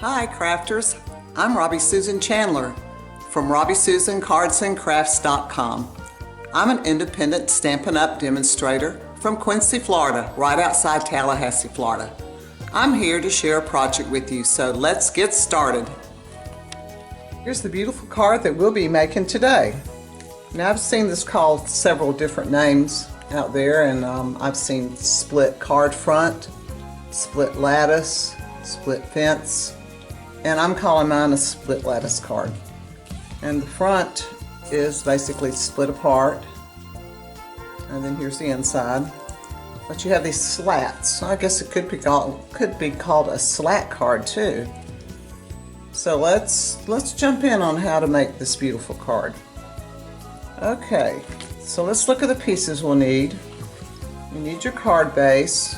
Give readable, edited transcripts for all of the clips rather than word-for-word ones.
Hi crafters, I'm Robbie Susan Chandler from RobbieSusanCardsandCrafts.com. I'm an independent Stampin' Up! Demonstrator from Quincy, Florida, right outside Tallahassee, Florida. I'm here to share a project with you, so let's get started. Here's the beautiful card that we'll be making today. Now I've seen this called several different names out there, and I've seen split card front, split lattice, split fence, and I'm calling mine a split lattice card. And the front is basically split apart, and then here's the inside. But you have these slats. I guess it could be called a slat card too. So let's jump in on how to make this beautiful card. Okay, so let's look at the pieces we'll need. You need your card base,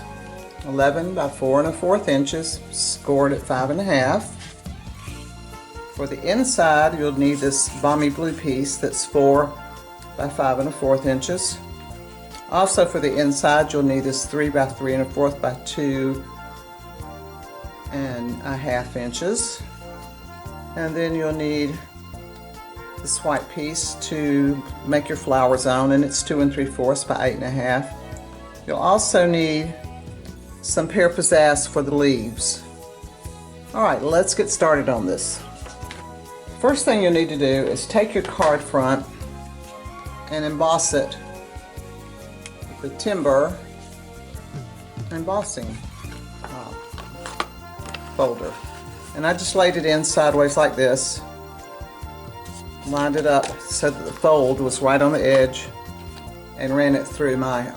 11 by 4 1/4 inches, scored at 5 1/2. For the inside, you'll need this balmy blue piece that's 4 by 5 1/4 inches. Also for the inside, you'll need this 3 by 3 1/4 by 2 1/2 inches. And then you'll need this white piece to make your flowers on, and it's 2 3/4 by 8 1/2. You'll also need some pear pizzazz for the leaves. Alright, let's get started on this. First thing you'll need to do is take your card front and emboss it with the timber embossing folder. And I just laid it in sideways like this, lined it up so that the fold was right on the edge, and ran it through my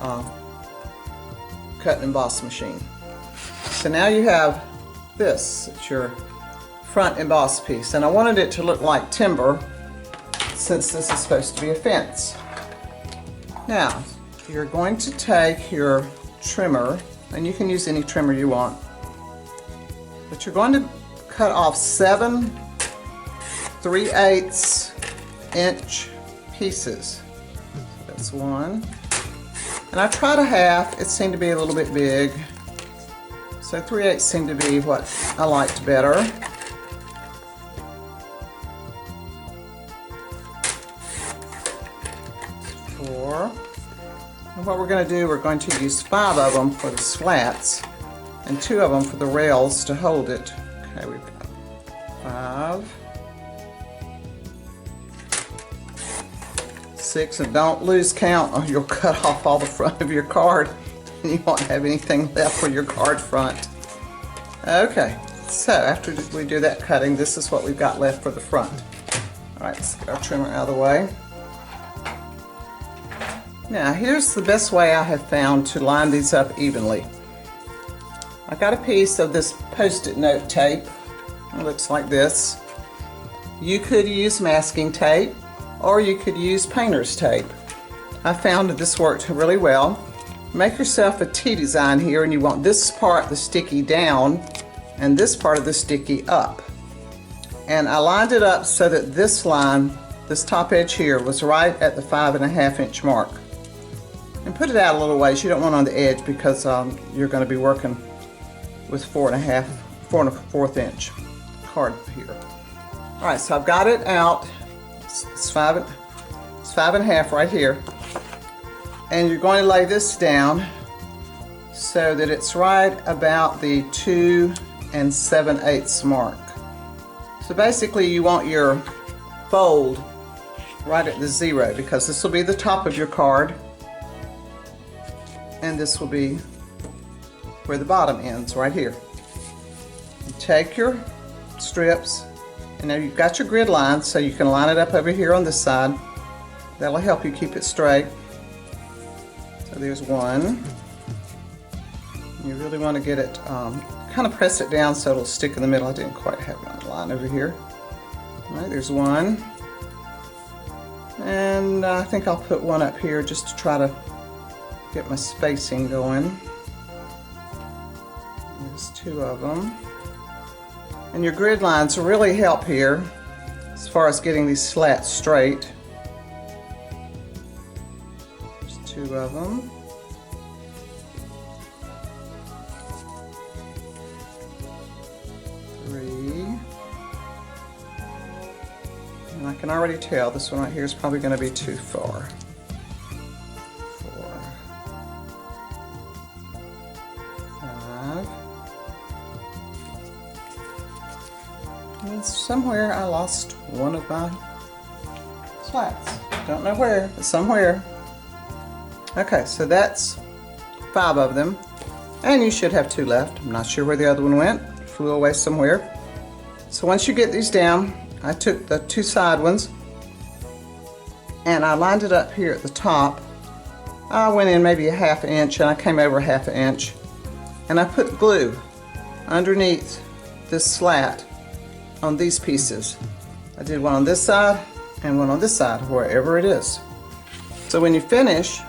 cut and emboss machine. So now you have this, it's your front emboss piece, and I wanted it to look like timber since this is supposed to be a fence. Now you're going to take your trimmer, and you can use any trimmer you want, but you're going to cut off 7 3/8 inch pieces. That's one, and I tried a half. It seemed to be a little bit big, so 3/8 seemed to be what I liked better. And what we're going to do, we're going to use 5 of them for the slats and 2 of them for the rails to hold it. Okay, we've got 5, 6, and don't lose count or you'll cut off all the front of your card and you won't have anything left for your card front. Okay, so after we do that cutting, this is what we've got left for the front. Alright, let's get our trimmer out of the way. Now here's the best way I have found to line these up evenly. I got a piece of this post-it note tape. It looks like this. You could use masking tape or you could use painter's tape. I found that this worked really well. Make yourself a T design here, and you want this part of the sticky down and this part of the sticky up. And I lined it up so that this line, this top edge here, was right at the 5 1/2 inch mark. And put it out a little ways. You don't want it on the edge because you're going to be working with 4 1/4 inch card here. Alright, so I've got it out. It's 5 1/2 right here. And you're going to lay this down so that it's right about the 2 7/8 mark. So basically you want your fold right at the 0, because this will be the top of your card, and this will be where the bottom ends, right here. You take your strips, and now you've got your grid line, so you can line it up over here on this side. That'll help you keep it straight. So there's one. You really want to get it, kind of press it down so it'll stick in the middle. I didn't quite have my line over here. Alright, there's one. And I think I'll put one up here just to try to get my spacing going. There's 2 of them. And your grid lines really help here as far as getting these slats straight. There's 2 of them. 3, can already tell this one right here is probably going to be too far. 4, 5. And somewhere I lost one of my slats. Don't know where, but somewhere. Okay, so that's 5 of them. And you should have 2 left. I'm not sure where the other one went. Flew away somewhere. So once you get these down, I took the 2 side ones and I lined it up here at the top. I went in maybe a 1/2 inch and I came over a 1/2 inch. And I put glue underneath this slat on these pieces. I did one on this side and one on this side, wherever it is. So when you finish,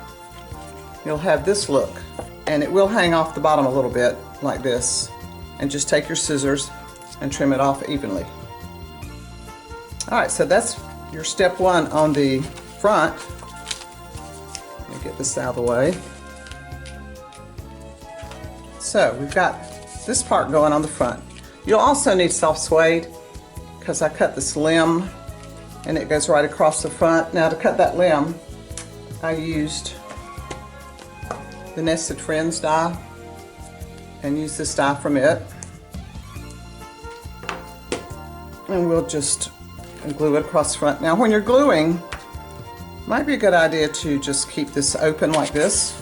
you'll have this look, and it will hang off the bottom a little bit like this. And just take your scissors and trim it off evenly. All right, so that's your step 1 on the front. Let me get this out of the way. So we've got this part going on the front. You'll also need soft suede because I cut this limb and it goes right across the front. Now to cut that limb, I used the Nested Friends die and use this die from it. And we'll just glue it across the front. Now when you're gluing, it might be a good idea to just keep this open like this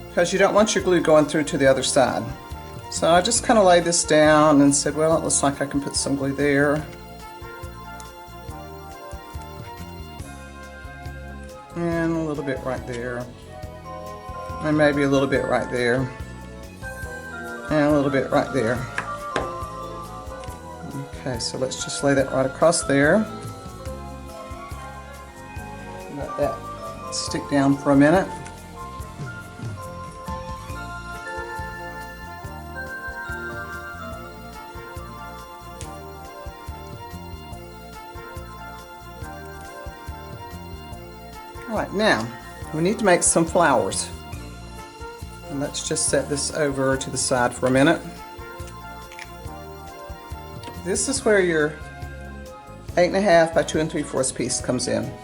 because you don't want your glue going through to the other side. So I just kind of laid this down and said, well, it looks like I can put some glue there. And a little bit right there. And maybe a little bit right there. And a little bit right there. Okay, so let's just lay that right across there. Let that stick down for a minute. All right, now we need to make some flowers. And let's just set this over to the side for a minute. This is where your 8.5 by 2 3/4 piece comes in.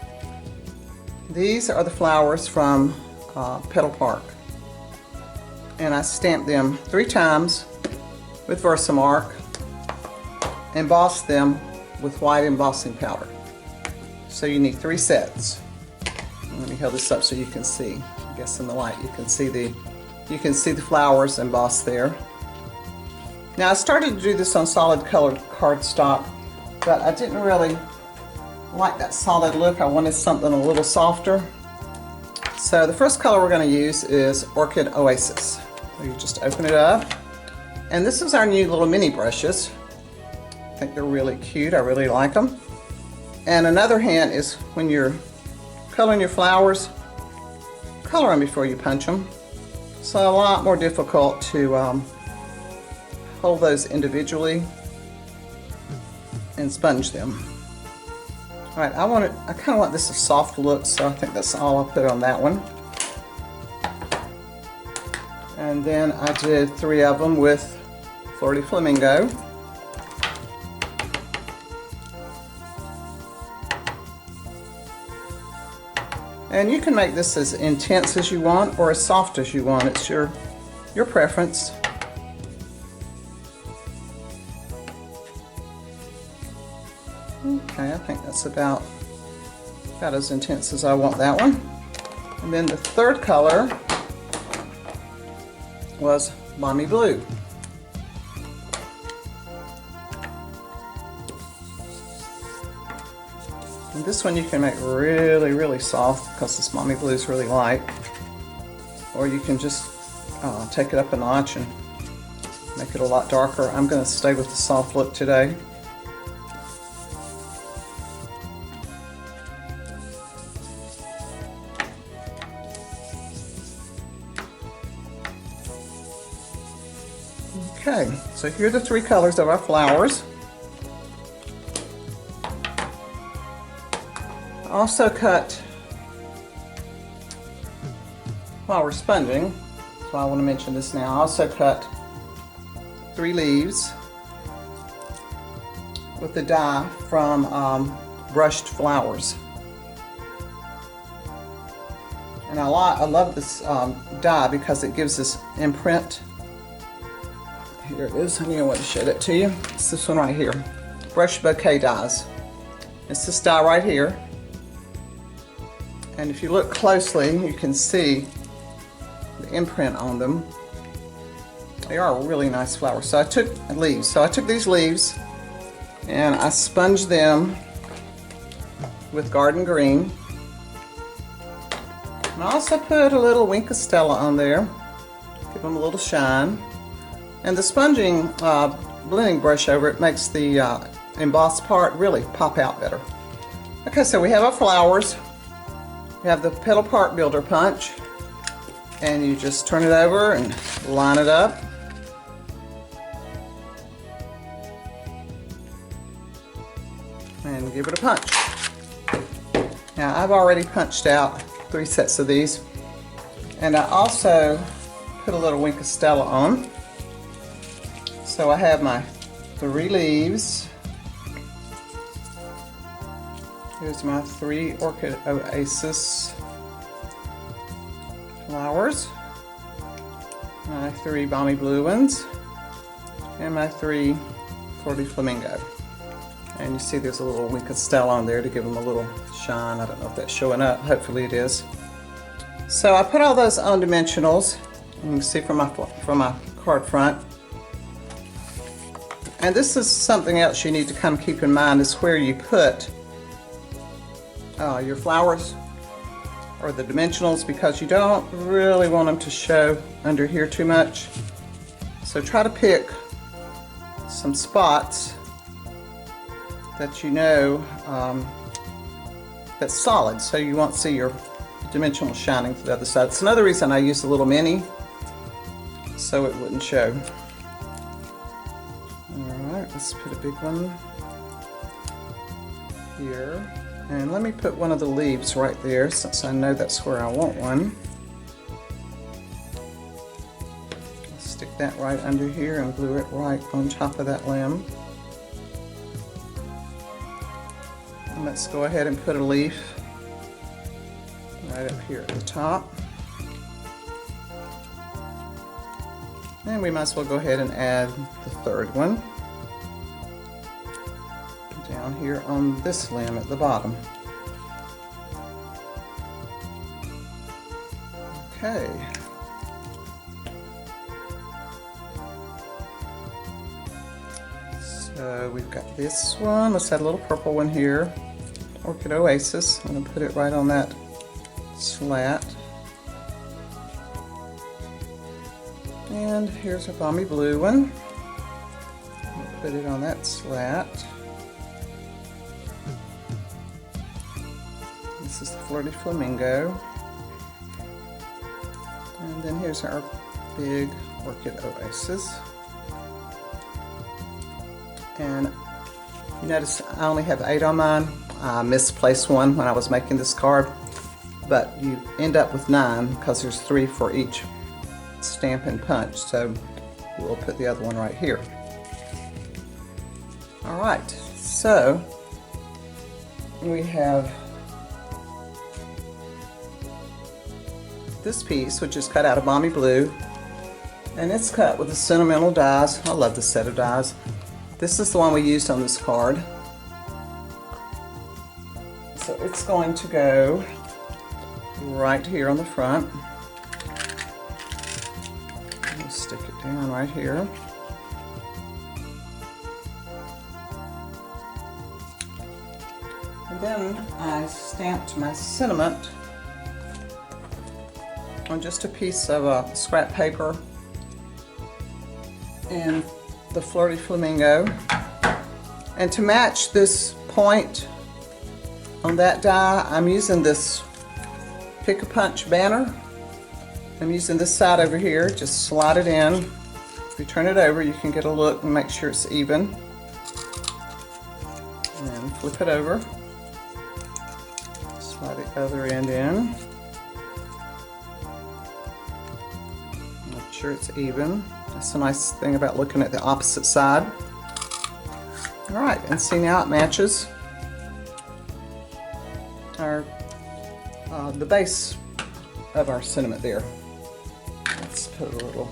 These are the flowers from Petal Park. And I stamped them 3 times with Versamark, embossed them with white embossing powder. So you need 3 sets. Let me hold this up so you can see. I guess in the light you can see the flowers embossed there. Now I started to do this on solid colored cardstock, but I didn't really like that solid look. I wanted something a little softer. So the first color we're going to use is Orchid Oasis. So you just open it up. And this is our new little mini brushes. I think they're really cute. I really like them. And another hint is when you're coloring your flowers, color them before you punch them. It's a lot more difficult to hold those individually and sponge them. All right, I kind of want this a soft look, so I think that's all I'll put on that one. And then I did 3 of them with Flirty Flamingo. And you can make this as intense as you want or as soft as you want. It's your preference. Okay, I think that's about as intense as I want that one. And then the third color was Mommy Blue. And this one you can make really, really soft because this Mommy Blue is really light. Or you can just take it up a notch and make it a lot darker. I'm going to stay with the soft look today. Okay, so here are the 3 colors of our flowers. I also cut, while we're sponging, so I want to mention this now, I also cut 3 leaves with the die from brushed flowers. And I love this die because it gives this imprint. Here it is, I want to show that to you. It's this one right here, brush bouquet dies. It's this die right here. And if you look closely, you can see the imprint on them. They are really nice flowers. So I took leaves. So I took these leaves and I sponged them with garden green. And I also put a little Wink of Stella on there, give them a little shine. And the sponging blending brush over it makes the embossed part really pop out better. Okay, so we have our flowers. We have the Petal Park Builder Punch. And you just turn it over and line it up. And give it a punch. Now I've already punched out 3 sets of these, and I also put a little Wink of Stella on. So I have my 3 leaves. Here's my 3 Orchid Oasis flowers, my 3 Balmy Blue ones, and my 3 Flirty Flamingo. And you see there's a little Wink of Stella on there to give them a little shine. I don't know if that's showing up. Hopefully it is. So I put all those on dimensionals. You can see from my card front. And this is something else you need to kind of keep in mind, is where you put your flowers or the dimensionals, because you don't really want them to show under here too much. So try to pick some spots that you know that's solid, so you won't see your dimensional shining to the other side. It's another reason I use a little mini, so it wouldn't show. Alright, let's put a big one here. And let me put one of the leaves right there, since I know that's where I want one. Stick that right under here and glue it right on top of that limb. And let's go ahead and put a leaf right up here at the top. And we might as well go ahead and add the 3rd one down here on this limb at the bottom. Okay. So we've got this one. Let's add a little purple one here. Orchid Oasis. I'm going to put it right on that slat. And here's a Balmy Blue one. I'll put it on that slat. This is the Flirty Flamingo. And then here's our big Orchid Oasis. And you notice I only have 8 on mine. I misplaced one when I was making this card, but you end up with 9 because there's 3 for each stamp and punch, so we'll put the other one right here. Alright, so we have this piece, which is cut out of Balmy Blue, and it's cut with the sentimental dies. I love this set of dies. This is the one we used on this card. So it's going to go right here on the front. I'll stick it down right here. And then I stamped my sentiment on just a piece of scrap paper and the Flirty Flamingo. And to match this point on that die, I'm using this Pick a Punch banner. I'm using this side over here. Just slide it in. If you turn it over, you can get a look and make sure it's even. And flip it over. Slide the other end in. Make sure it's even. That's a nice thing about looking at the opposite side. Alright, and see now it matches. our the base of our sentiment there. Let's put a little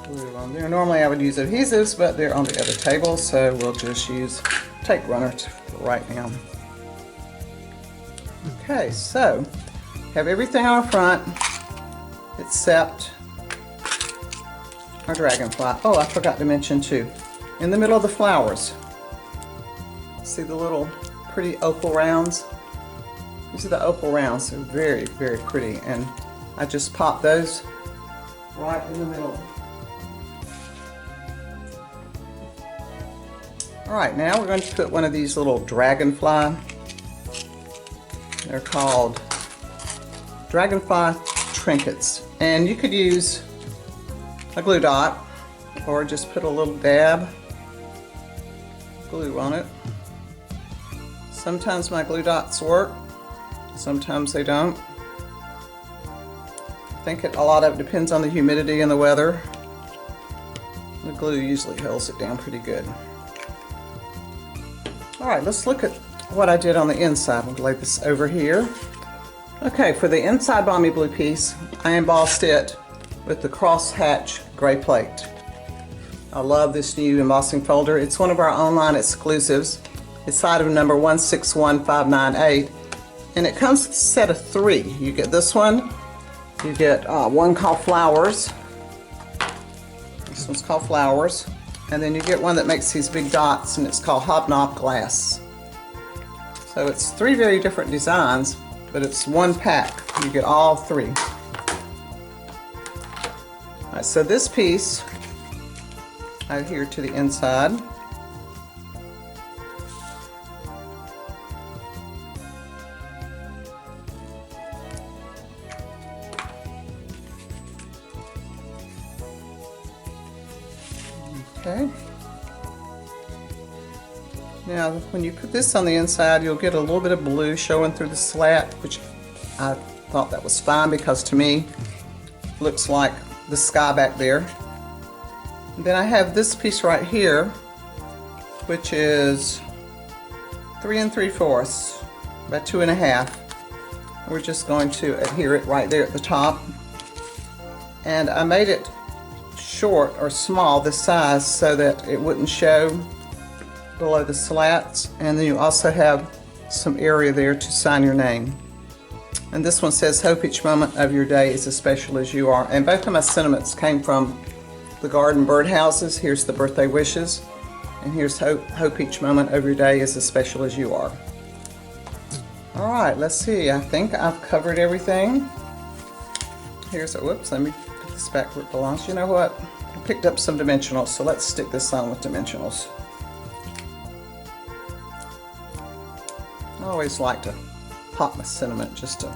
glue on there. Normally I would use adhesives, but they're on the other table, so we'll just use tape runner for right now. Okay, so have everything on our front except our dragonfly. Oh, I forgot to mention too, in the middle of the flowers, see the little pretty opal rounds? These are the opal rounds. They're very, very pretty, and I just pop those right in the middle. Alright, now we're going to put one of these little dragonfly. They're called dragonfly trinkets, and you could use a glue dot or just put a little dab glue on it. Sometimes my glue dots work, sometimes they don't. I think a lot of it depends on the humidity and the weather. The glue usually holds it down pretty good. Alright, let's look at what I did on the inside. We'll lay this over here. Okay, for the inside Balmy Blue piece, I embossed it with the crosshatch gray plate. I love this new embossing folder. It's one of our online exclusives. It's item number 161598, and it comes with a set of 3. You get this one, you get one called Flowers. This one's called Flowers, and then you get one that makes these big dots, and it's called Hobnob Glass. So it's 3 very different designs, but it's one pack. You get all 3. Alright, so this piece I adhere to the inside. Okay. Now, when you put this on the inside, you'll get a little bit of blue showing through the slat, which I thought that was fine because to me, it looks like the sky back there. And then I have this piece right here, which is 3 3/4 by 2 1/2. We're just going to adhere it right there at the top. And I made it short or small, this size, so that it wouldn't show below the slats. And then you also have some area there to sign your name. And this one says, "Hope each moment of your day is as special as you are." And both of my sentiments came from the garden birdhouses. Here's the birthday wishes, and here's hope each moment of your day is as special as you are. All right, let's see. I think I've covered everything. Here's a, whoops, let me put this back where it belongs. You know what? I picked up some dimensionals, so let's stick this on with dimensionals. I always like to pop my sentiment just to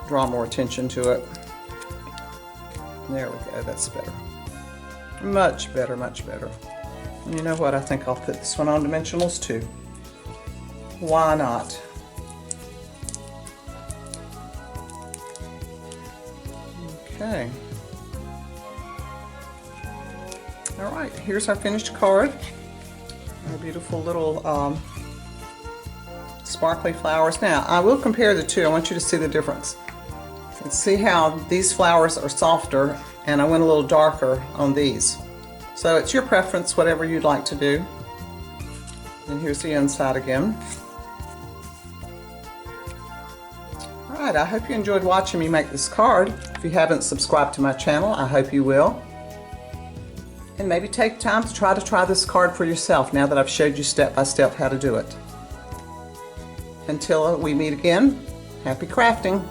draw more attention to it. There we go, that's better. Much better, much better. And you know what? I think I'll put this one on dimensionals too. Why not? Okay. All right, here's our finished card. Our beautiful little sparkly flowers. Now, I will compare the two. I want you to see the difference. And see how these flowers are softer, and I went a little darker on these. So it's your preference, whatever you'd like to do. And here's the inside again. Alright, I hope you enjoyed watching me make this card. If you haven't subscribed to my channel, I hope you will. And maybe take time to try this card for yourself now that I've showed you step by step how to do it. Until we meet again, happy crafting!